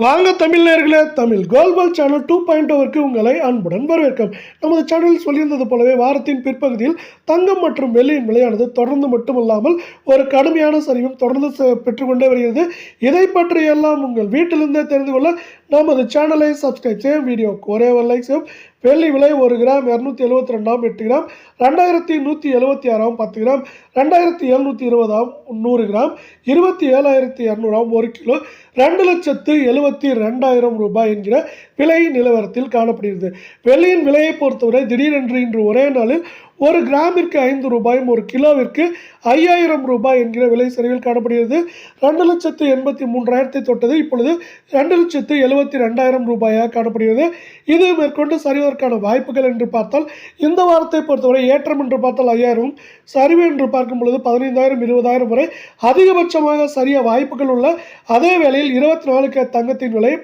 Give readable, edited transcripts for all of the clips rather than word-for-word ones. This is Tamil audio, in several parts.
வாங்க தமிழ் நேயர்களே, தமிழ் கோல்பால் சேனல் 2.0க்கு உங்களை அன்புடன் வரவேற்கிறோம். நமது சேனலில் சொல்லியிருந்தது போலவே வாரத்தின் பிற்பகுதியில் தங்கம் மற்றும் வெள்ளியின் விலையானது தொடர்ந்து மட்டுமல்லாமல் ஒரு கடுமையான சரிவும் தொடர்ந்து பெற்றுக்கொண்டே வருகிறது. இதை பற்றி எல்லாம் உங்கள் வீட்டிலிருந்தே தெரிந்து கொள்ள நமது சேனலை சப்ஸ்கிரைப் செய்யும். வீடியோக்கு ஒரே ஒரு லைக் செய்யும். வெள்ளி விலை 1 gram 272 8 gram 2176 10 gram 2720 100 gram 27200 1 kilo 2,72,000 ரூபாய் என்கிற விலை நிலவரத்தில் காணப்படுகிறது. வெள்ளியின் விலையை பொறுத்தவரை திடீரென்று இன்று ஒரே நாளில் 1 கிராமிற்கு 5 ரூபாயும் 1 கிலோவிற்கு 5000 ரூபாய் என்கிற விலை சரிவில் காணப்படுகிறது. 2,83,000 தொட்டது இப்பொழுது 2,72,000 ரூபாயாக காணப்படுகிறது. இது மேற்கொண்டு சரிவதற்கான வாய்ப்புகள் என்று பார்த்தால் இந்த வாரத்தை பொறுத்தவரை ஏற்றம் என்று பார்த்தால் 5000, சரிவு என்று பார்க்கும் பொழுது 15,000 20,000 வரை அதிகபட்சமாக சரிய வாய்ப்புகள் உள்ள அதே வேளையில் 24 கேரட் தங்கத்தின் விலை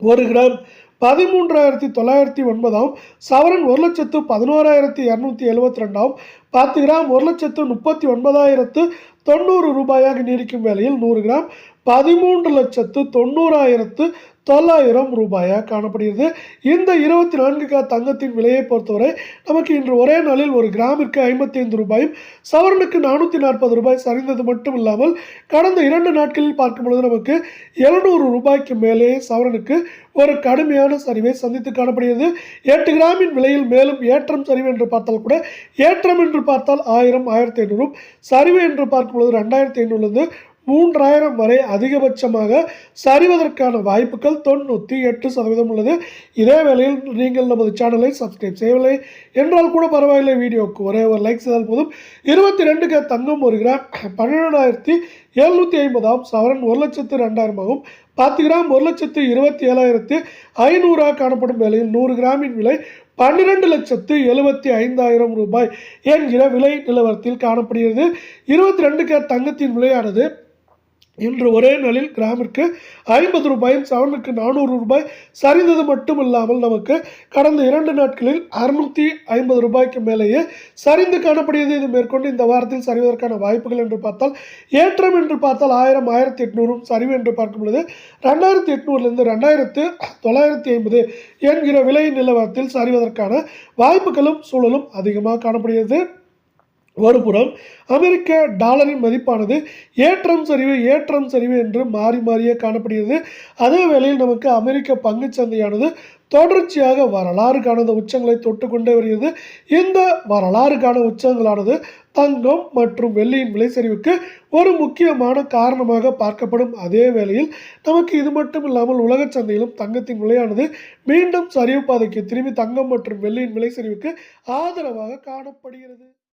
1 கிராம் 13,909 சவரன் 1,11,272 10 கிராம் 1,39,090 ரூபாயாக நீடிக்கும் வேளையில் 100 கிராம் 13,90,900 ரூபாயாக காணப்படுகிறது. இந்த 24 கேரட் தங்கத்தின் விலையை பொறுத்தவரை நமக்கு இன்று ஒரே நாளில் 1 கிராமிற்கு 55 ரூபாயும் சவரனுக்கு 440 ரூபாய் சரிந்தது மட்டும் இல்லாமல் கடந்த 2 நாட்களில் பார்க்கும் பொழுது நமக்கு 700 ரூபாய்க்கு மேலே சவரனுக்கு ஒரு கடுமையான சரிவை சந்தித்து காணப்படுகிறது. 8 கிராமின் விலையில் மேலும் ஏற்றம் சரிவு என்று பார்த்தால் கூட ஏற்றம் என்று பார்த்தால் 1000 1500 சரிவு என்று பார்க்கும் பொழுது 2500 3000 வரை அதிகபட்சமாக சரிவதற்கான வாய்ப்புகள் 98% உள்ளது. இதே வேளையில் நீங்கள் நமது சேனலை சப்ஸ்கிரைப் செய்யவில்லை என்றால் கூட பரவாயில்லை, வீடியோக்கு ஒரே ஒரு லைக் செய்தால் போதும். 22 கேரட் தங்கம் 1 கிராம் 12,750 சவரன் 1,02,000 10 கிராம் 1,27,500 காணப்படும் வேளையில் 100 கிராமின் விலை 12,75,000 ரூபாய் என்கிற விலை நிலவரத்தில் காணப்படுகிறது. 22 கேரட் தங்கத்தின் விலையானது இன்று ஒரே நாளில் கிராமிற்கு 50 ரூபாயும் சவரனுக்கு 400 ரூபாய் சரிந்தது மட்டுமில்லாமல் நமக்கு கடந்த 2 நாட்களில் 650 ரூபாய்க்கு மேலேயே சரிந்து காணப்படுகிறது. இது மேற்கொண்டு இந்த வாரத்தில் சரிவதற்கான வாய்ப்புகள் என்று பார்த்தால் ஏற்றம் என்று பார்த்தால் 1000 1800 சரிவு என்று பார்க்கும் பொழுது 2800 2950 என்கிற விலை நிலவரத்தில் சரிவதற்கான வாய்ப்புகளும் சூழலும் அதிகமாக காணப்படுகிறது. ஒருபுறம் அமெரிக்க டாலரின் மதிப்பானது ஏற்றம் சரிவு என்று மாறி மாறியே காணப்படுகிறது. அதே வேளையில் நமக்கு அமெரிக்க பங்கு சந்தையானது தொடர்ச்சியாக வரலாறு காணாத உச்சங்களை தொட்டுக்கொண்டே வருகிறது. இந்த வரலாறு காண உச்சங்களானது தங்கம் மற்றும் வெள்ளியின் விலை சரிவுக்கு ஒரு முக்கியமான காரணமாக பார்க்கப்படும். அதே வேளையில் நமக்கு இது மட்டும் இல்லாமல் உலக சந்தையிலும் தங்கத்தின் விலையானது மீண்டும் சரிவு பாதைக்கு திரும்பி தங்கம் மற்றும் வெள்ளியின் விலை சரிவுக்கு ஆதரவாக காணப்படுகிறது.